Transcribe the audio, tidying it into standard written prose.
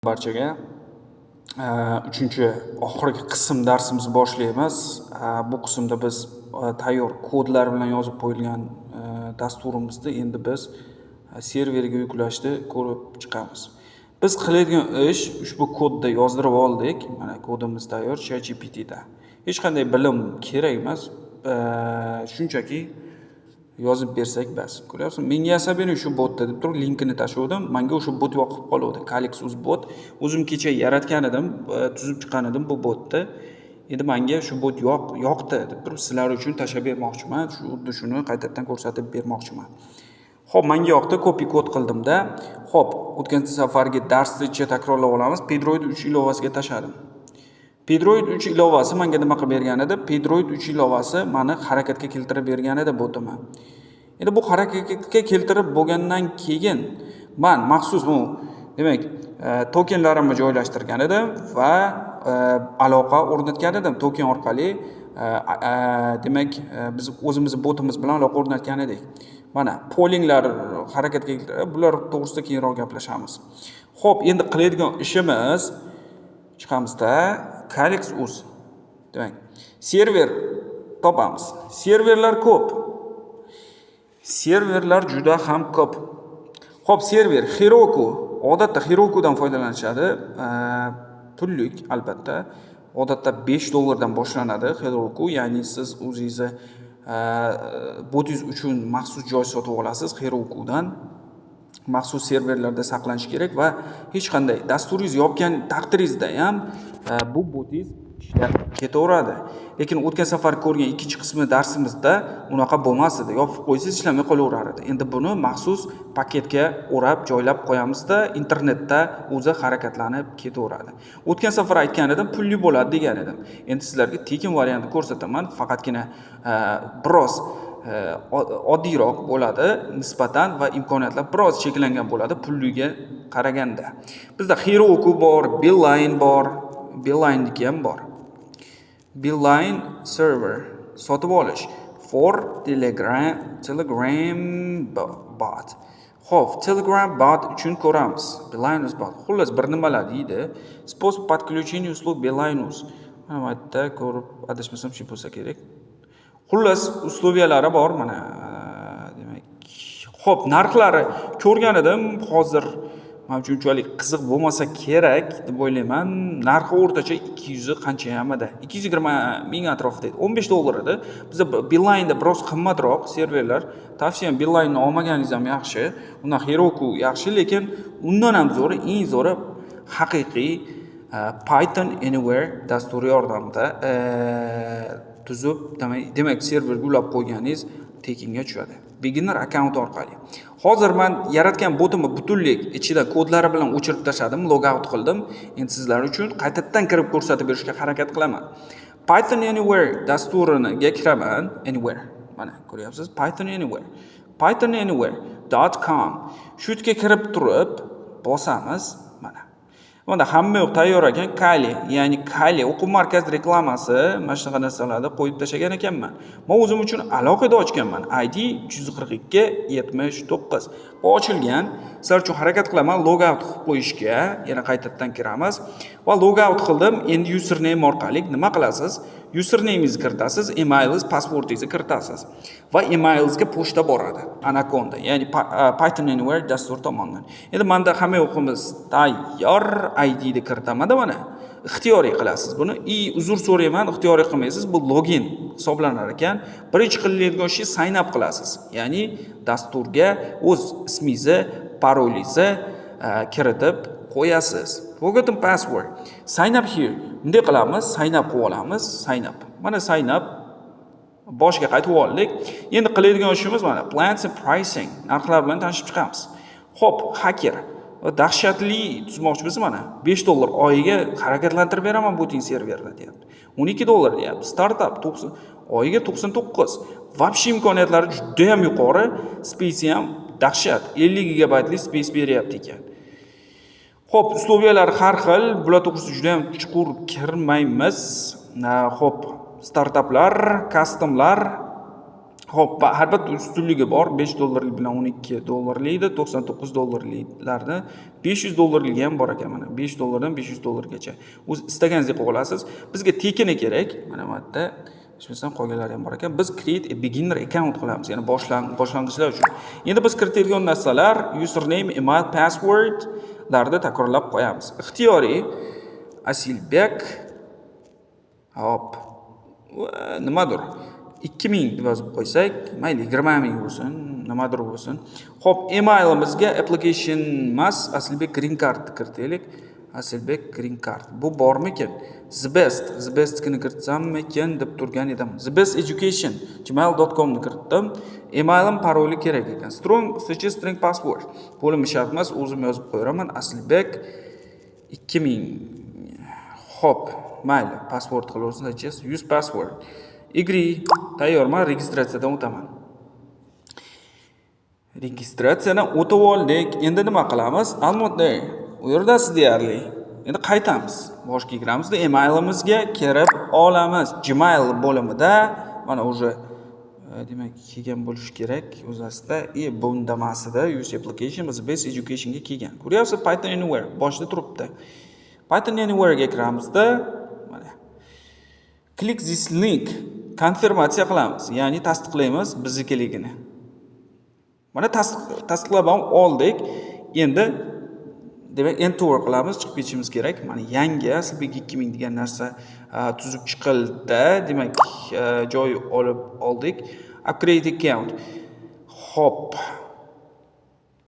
Barchaga uchinchi oxirgi qism darsimizni boshlaymiz. Bu qismda biz tayyor kodlar bilan yozib qo'yilgan dasturimizda endi biz serverga yuklashni ko'rib chiqamiz. Biz qiladigan ish ushbu kodda yozdirib oldik. Mana kodimiz tayyor ChatGPTda. Hech qanday bilim kerak emas. Shunchaki yozib bersak bas. Ko'ryapsizmi? Menga esa beni shu botda deb turib linkini tashladim. Menga o'sha bot yoqib qoldi. Calix.uz bot. O'zim kecha yaratgan edim, tuzib chiqqan edim bu botni. Endi menga shu bot yoqdi deb turib sizlar uchun tashlab bermoqchiman. Xuddi shuni qaytadan ko'rsatib bermoqchiman. Xo'p, menga yoqdi, copy kod qildimda. Xo'p, o'tgan safargi darsni takrorlab olamiz. Pedroid 3 ilovasiga tashladim. Pedroid 3 ilovasi menga nima qilib bergan edi? Pedroid 3 ilovasi meni harakatga keltirib bergan edi botimni. Endi bu harakatga keltirib bo'lgandan keyin men maxsus demak tokenlarimni joylashtirgan edim va aloqa o'rnatgan edim. Token orqali demak biz o'zimiz botimiz bilan aloqa o'rnatgan edik. Mana pollinglar harakatga keltirib, bular to'g'risida keyinroq gaplashamiz. Xo'p, endi qiladigan ishimiz chiqamizda Calix.uz. Demak, server topamiz. Serverlar ko'p. Serverlar juda ham ko'p. Xo'p, server Heroku. Odatda Herokudan foydalanishadi. Pullik albatta. Odatda $5 dan boshlanadi Heroku, ya'ni siz o'zingizni botingiz uchun maxsus joy sotib olasiz Herokudan. Maxsus serverlarda saqlanishi kerak va hech qanday dasturingiz yopgan taqdiringizda ham bu botingiz ishlab ketaveradi. Lekin o'tgan safar ko'rgan ikkinchi qismi darsimizda unaqa bo'lmas edi. Yopib qo'ysangiz ishlamay qolaverar edi. Endi buni maxsus paketga o'rab joylab qo'yamizda, internetda o'zi harakatlanib ketaveradi. O'tgan safar aytgan edim, pulli bo'ladi degan edim. Endi sizlarga tekin variantini ko'rsataman, faqatgina biroz oddiyroq bo'ladi nisbatan va imkoniyatlar biroz cheklangan bo'ladi pulliga qaraganda. Bizda Heroku bor, Beeline bor, Beeline'niki ham bor. Beeline server sotib olish for Telegram bot. Xo'p, Telegram bot uchun ko'ramiz. Beeline bot. Xullas bir nimalar deydi. Способ подключения услуг Beeline. Mana bu yerda ko'rib adashmasam shu bo'lsa kerak. Xullas usloviyalari bor mana. Demak, xo'p, narxlari ko'rgan edim. Hozir men uchun unchalik qiziq bo'lmasa kerak deb o'ylayman. Narxi o'rtacha 200 qancha ham edi. 220 ming atrofida edi. $15 edi. Bizda Beeline'da biroz qimmatroq serverlar. Tavsiyam Beeline'ni olmaganingiz ham yaxshi. Undan Heroku yaxshi, lekin undan ham zo'ri, eng zo'ri haqiqiy Python Anywhere dasturi yordamida tuzib, demak serverga ulab qo'yganingiz tekinga tushadi. Beginner account orqali. Hozir men yaratgan botimni butunlik ichida kodlari bilan o'chirib tashladim, logout qildim. Endi sizlar uchun qaytadan kirib ko'rsatib berishga harakat qilaman. Python Anywhere dasturiga kiraman. Anywhere. Mana ko'ryapsiz, Python Anywhere. pythonanywhere.com. Shu yerga kirib turib bosamiz. Mana. Bunda hamma yo'q tayyor ekan. Kali, ya'ni Kali o'quv markazi reklamasi, mana shunaqa narsalarni qo'yib tashlagan ekanman. Men o'zim uchun alohida ochganman. ID 34279. Bu ochilgan. Sizlar uchun harakat qilaman logout qilib qo'yishga. Yana qaytadan kiramiz va logout qildim. Endi username orqali nima qilasiz? Usernamingizni kiritasiz, emailingizga, passwordingizni kiritasiz va emailingizga pochta boradi. Anaconda, ya'ni Python Anywhere dastur tomonidan. Endi menda hamma yo'qimiz tayyor. ID ni kiritaman mana. Ixtiyoriy qilasiz buni. Uzr so'rayman, ixtiyoriy qilmaysiz. Bu login hisoblanar ekan. Birinchi qilinadigan ish sign up qilasiz. Ya'ni dasturga o'z ismingizni, parolingizni kiritib qo'yasiz. Forgotten password. Sign up here. Bunday qilamiz, sign up qilib olamiz, sign up. Mana sign up boshga qaytib oldik. Endi qiladigan ishimiz mana plans and pricing. Narxlar bilan tanishib chiqamiz. Xo'p, hacker. Dahshatli tuzmoqchimiz mana. $5 oyiga harakatlantirib beraman boting serverda deyapti. $12 deyapti. Startup oyiga 99. Vobshe imkoniyatlari juda ham yuqori, space ham dahshat. 50 GB space beryapti ekan. Xo'p, uslubiyalar har xil, bular to'g'risida juda ham chuqur kirmaymiz. Xo'p, startaplar, customlar Xo'p, albatta ustunligi bor. 5 dollarlik bilan 12 dollarlikda, 99 dollarliklarni 500 dollarligi ham bor ekan mana. 5 dollardan 500 dollargacha. O'z istaganingizga qo'ya olasiz. Bizga tekini kerak. Mana bu yerda ishlasam qolganlari ham bor ekan. Biz create a beginner account qilamiz, ya'ni boshlang'ichlar uchun. Endi biz kiritadigan narsalar username, email, passwordlarni takrorlab qo'yamiz. Ixtiyoriy Asilbek hop nimadir 2000 deb yozib qo'ysak, mayli 20000 bo'lsin, nimadir bo'lsin. Xo'p, emailimizga application emas, Asilbek green card kiritaylik. Asilbek green card. Bu bormikin? The best'ni kiritsam-mikin deb turgan edim. thebesteducation@gmail.com ni kiritdim. Emailim paroli kerak ekan. String password. Bo'limi shart emas, o'zim yozib qo'yaman. Asilbek 2000. Xo'p, mayli, password qilaversin, just use password. Agree. Tayyorman, registratsiyadan o'taman. Registratsiyadan o'tib oldik. Endi nima qilamiz? Albatta, u yerdasiz deyarli. Endi qaytamiz. Boshqa kiramizda emailimizga kirib olamiz. Gmail bo'limida mana o'sha demak kelgan bo'lish kerak o'zasida. Bu undamasida use application biz base educationga kelgan. Ko'ryapsiz, Python Anywhere boshida turibdi. Python Anywhere ga kiramizda mana click this link konfirmatsiya qilamiz, ya'ni tasdiqlaymiz biznikiligini. Mana tasdiqlab oldik. Endi demak enter qilamiz, chiqib ketishimiz kerak. Mana yangi Asilbek 2000 degan narsa tuzib chiqildi. Demak, joy olib oldik. Upgrade account. Hop.